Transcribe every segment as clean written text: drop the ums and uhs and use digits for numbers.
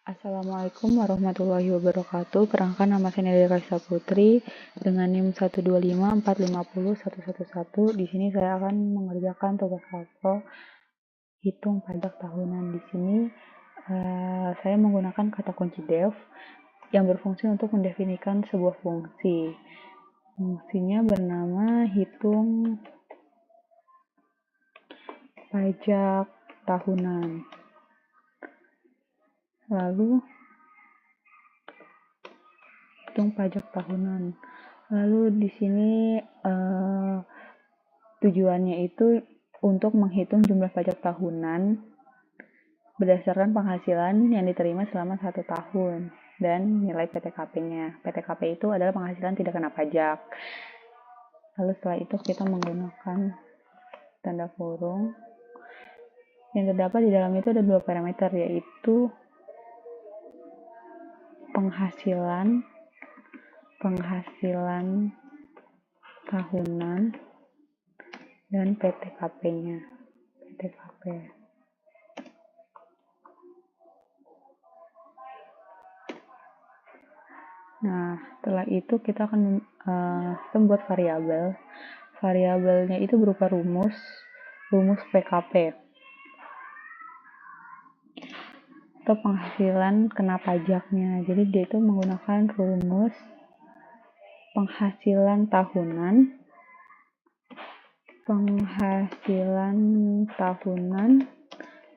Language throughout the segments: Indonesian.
Assalamualaikum warahmatullahi wabarakatuh. Perkenalkan, nama saya Nadia Kaisa Putri dengan NIM 125450111. Di sini saya akan mengerjakan tugas hafal hitung pajak tahunan. Di sini saya menggunakan kata kunci def yang berfungsi untuk mendefinisikan sebuah fungsi. Fungsinya bernama hitung pajak tahunan. Lalu hitung pajak tahunan. Lalu di sini tujuannya itu untuk menghitung jumlah pajak tahunan berdasarkan penghasilan yang diterima selama 1 tahun dan nilai PTKP-nya. PTKP itu adalah penghasilan tidak kena pajak. Lalu setelah itu kita menggunakan tanda kurung. Yang terdapat di dalam itu ada 2 parameter, yaitu penghasilan tahunan dan PTKP-nya. Nah, setelah itu kita akan membuat variabel. Variabelnya itu berupa rumus PKP atau penghasilan kena pajaknya. Jadi dia itu menggunakan rumus penghasilan tahunan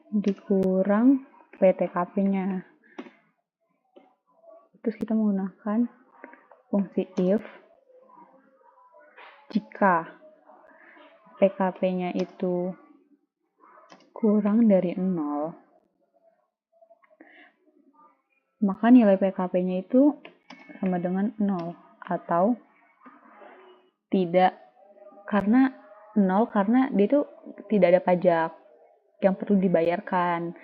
dikurang PTKP-nya. Terus kita menggunakan fungsi if jika PKP-nya itu kurang dari 0, maka nilai PKP-nya itu sama dengan 0 atau tidak, karena 0 karena dia itu tidak ada pajak yang perlu dibayarkan.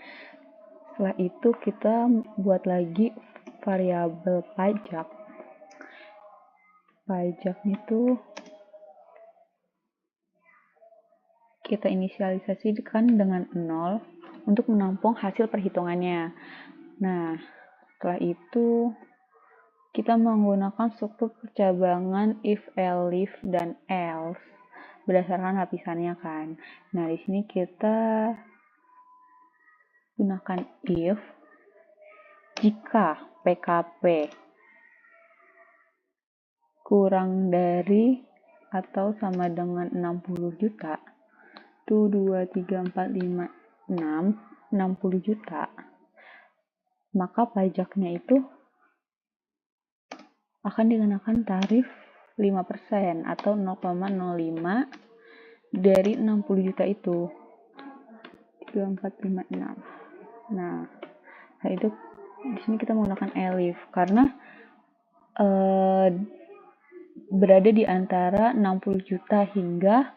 Setelah itu kita buat lagi variabel pajak. Pajaknya itu kita inisialisasikan dengan 0 untuk menampung hasil perhitungannya. Nah, setelah itu kita menggunakan struktur percabangan if, elif, dan else berdasarkan lapisannya kan. Nah, di sini kita gunakan if jika PKP kurang dari atau sama dengan 60 juta, 2, 3, 4, 5, 6, 60 juta, maka pajaknya itu akan dikenakan tarif 5% atau 0,05 dari 60 juta itu. 3, 4, 5, 6. Nah, itu di sini kita menggunakan elif karena berada di antara 60 juta hingga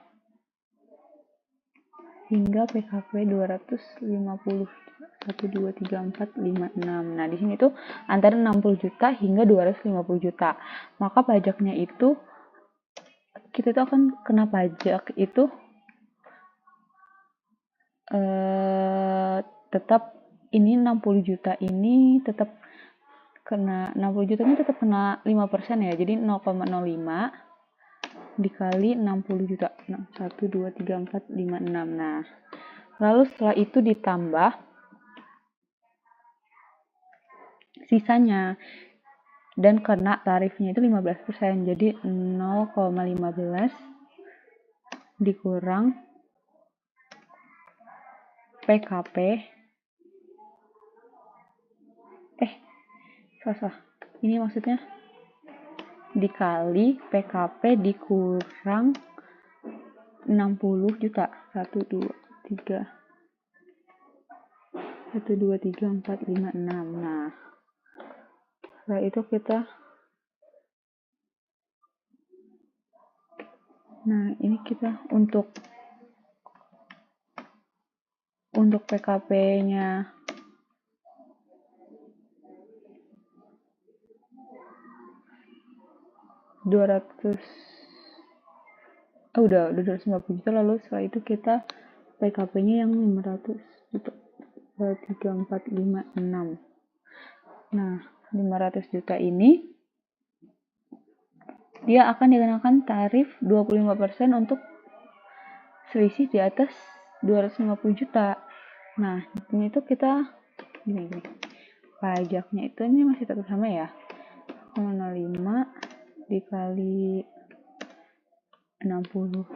PKP 250 1, 2, 3, 4, 5, 6. Nah, di sini tuh antara 60 juta hingga 250 juta. Maka pajaknya itu kita tuh akan kena pajak itu tetap ini 60 juta ini tetap kena 60 juta ini tetap kena 5% ya. Jadi 0,05 dikali 60 juta. 1, 2, 3, 4, 5, 6. Nah, lalu setelah itu ditambah sisanya dan kena tarifnya itu 15%. Jadi 0,15 dikurang PKP ini maksudnya dikali PKP dikurang 60 juta. 1, 2, 3, 4, 5, 6. Nah, setelah itu ini kita untuk PKP-nya udah 250 juta. Lalu setelah itu kita PKP-nya yang 500 juta. 3, 4, 5, 6. Nah, 500 juta ini dia akan dikenakan tarif 25% untuk selisih di atas 250 juta. Nah, ini tuh kita gini. Pajaknya itu ini masih tetap sama ya. 0,05 dikali 60.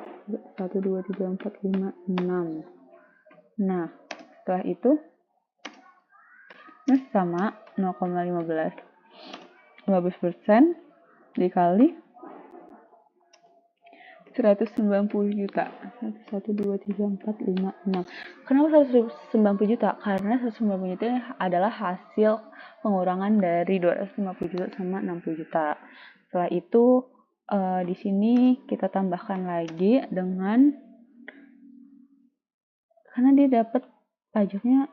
1 2 3 4 5 6. Nah, setelah itu masih sama 0,15% dikali 190 juta. 1 2 3 4 5 6. Kenapa 190 juta? Karena 190 juta adalah hasil pengurangan dari 250 juta sama 60 juta. Setelah itu di sini kita tambahkan lagi dengan, karena dia dapat pajaknya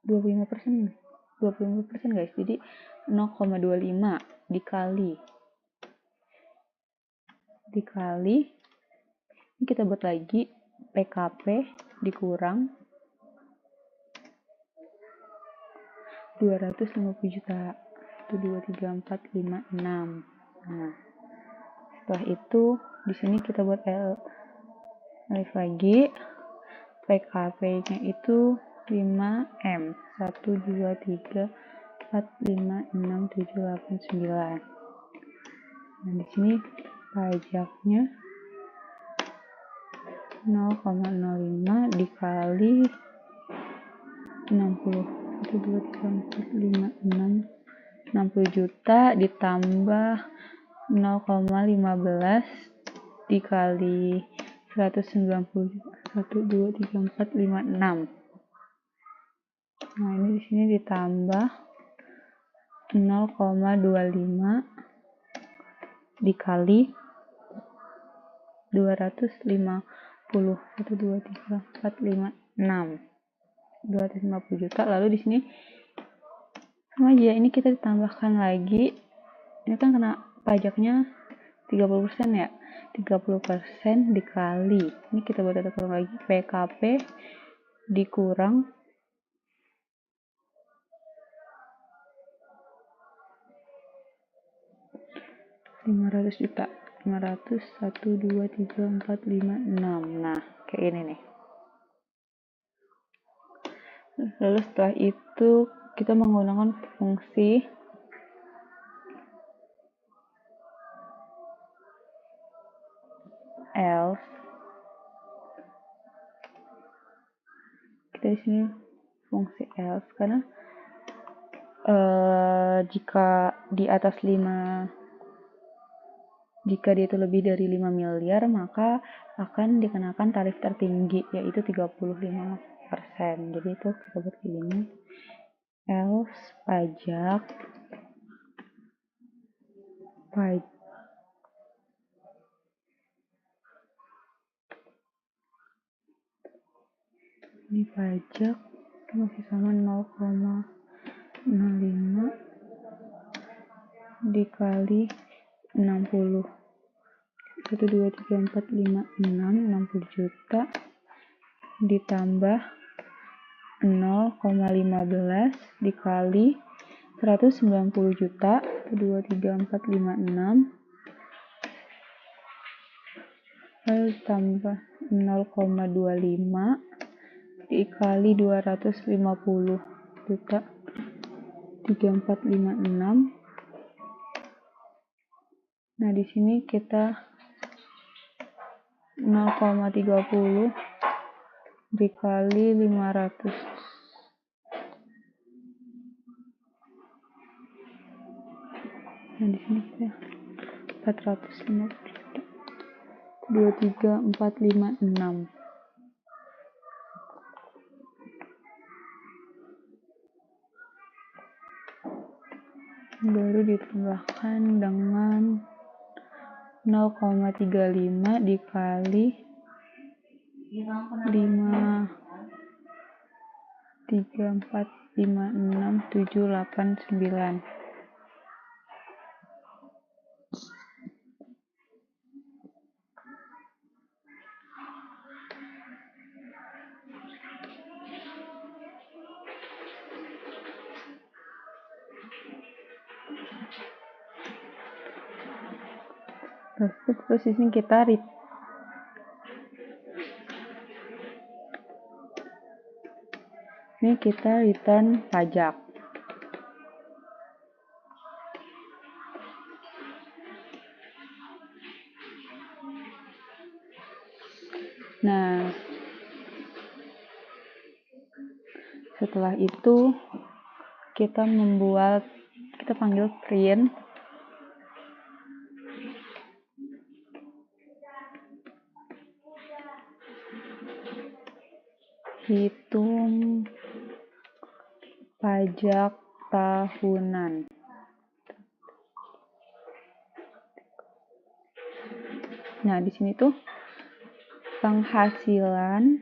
25% guys, jadi 0,25 dikali ini kita buat lagi PKP dikurang 250 juta. 1 2 3 4 5 6. Nah, setelah itu di sini kita buat alif lagi, PKP-nya itu 5M. 1 2 3 4 5 6 7 8 9. Nah, di sini pajaknya 0,05 dikali 60. 1 2 3 4 5 6 60 juta ditambah 0,15 dikali 190 juta. 1 2 3 4 5 6. Nah, ini di sini ditambah 0,25 dikali 250. 1 2 3 4 5 6. 250 juta. Lalu di sini sama aja, ini kita ditambahkan lagi. Ini kan kena pajaknya 30% ya. 30% dikali. Ini kita buat kurang lagi, PKP dikurang 500 juta. 500, 1 2 3 4 5 6. Nah, kayak ini nih. Lalu setelah itu kita menggunakan fungsi else. Kita di sini fungsi else karena jika di atas 5, jika dia itu lebih dari 5 miliar, maka akan dikenakan tarif tertinggi, yaitu 35%. Jadi itu kita buat begini. Else pajak ini pajak masih sama 0,05 dikali 60. 1 2 3 4 5 6 60 juta ditambah 0,15 dikali 190 juta. 1 2 3 4 5 6 lalu tambah 0,25 dikali 250 juta. 3456. Nah, di sini kita 0,30 dikali 500. Nah, di sini kita 450 juta. 23456. Baru ditambahkan dengan 0,35 dikali 5 3 4 5 6 7 8 9. Terus di sini kita return pajak. Nah, setelah itu kita panggil print hitung pajak tahunan. Nah, di sini tuh penghasilan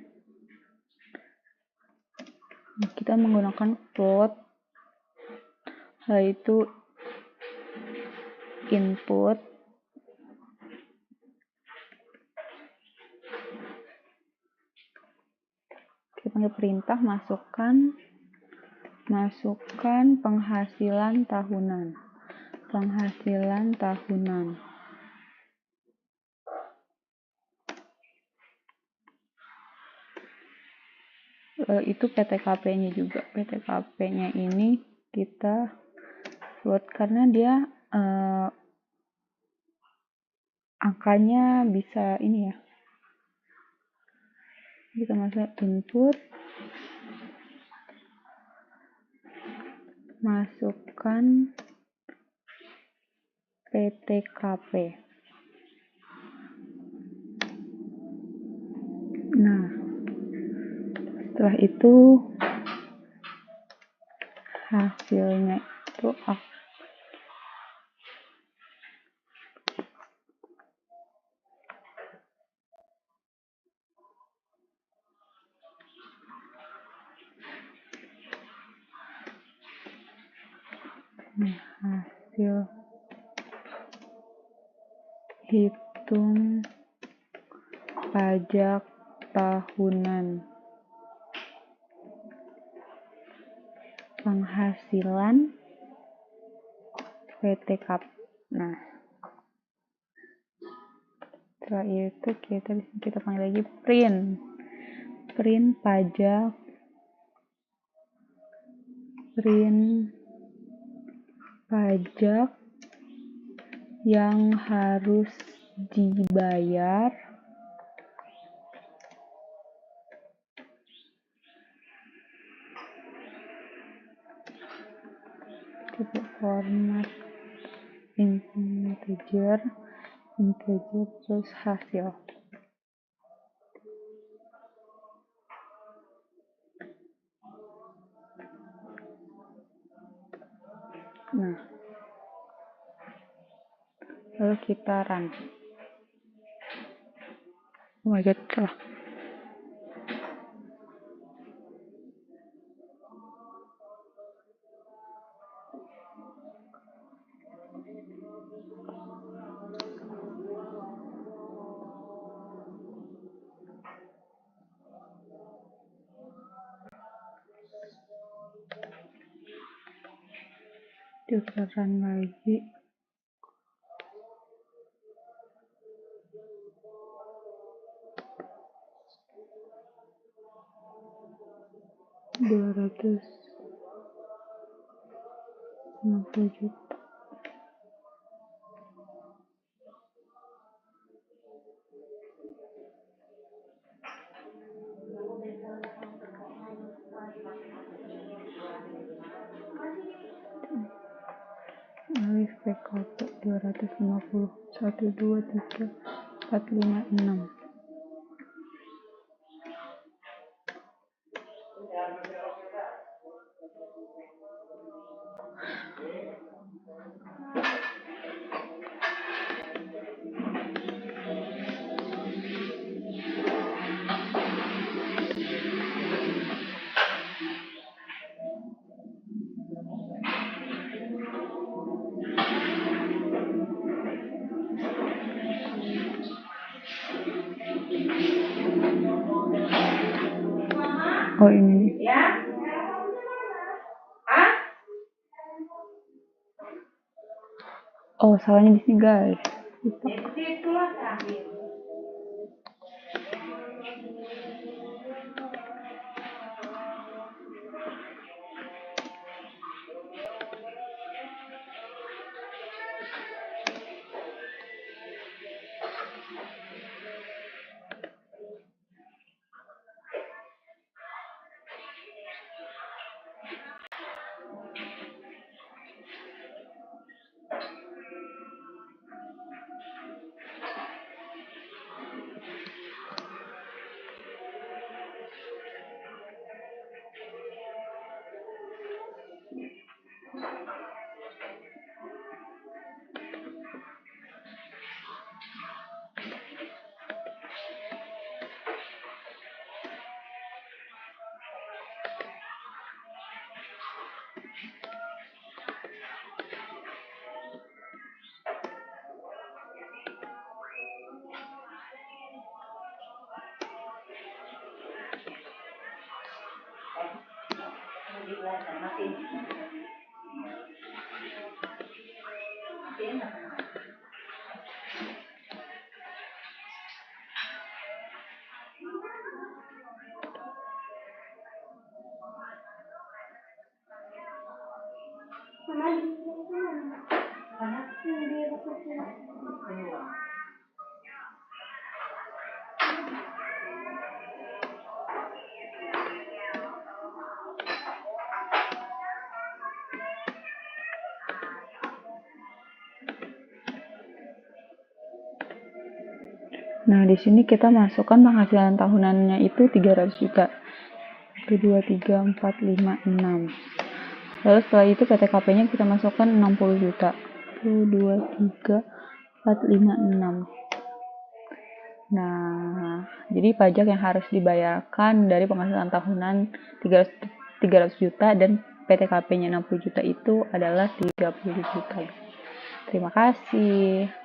kita menggunakan float, yaitu input kita panggil perintah masukkan penghasilan tahunan. Itu PTKP-nya juga. PTKP-nya ini kita float karena dia angkanya bisa ini ya. Kita masuk input, masukkan PTKP. Nah, setelah itu hasilnya itu hasil hitung pajak tahunan penghasilan PTKP. Nah, setelah itu kita panggil lagi print pajak yang harus dibayar format integer terus hasil. Nah, lalu kita run. Oh my god, salah. Kita run lagi. $250 juta. Alif PKP 250 1 2 3 4 5 6. Oh ini. Oh salahnya di sini guys. Nah, di sini kita masukkan penghasilan tahunannya itu 300 juta. 1, 2, 3, 4, 5, 6. Lalu setelah itu PTKP-nya kita masukkan 60 juta. 1, 2, 3, 4, 5, 6. Nah, jadi pajak yang harus dibayarkan dari penghasilan tahunan 300 juta dan PTKP-nya 60 juta itu adalah 30 juta. Terima kasih.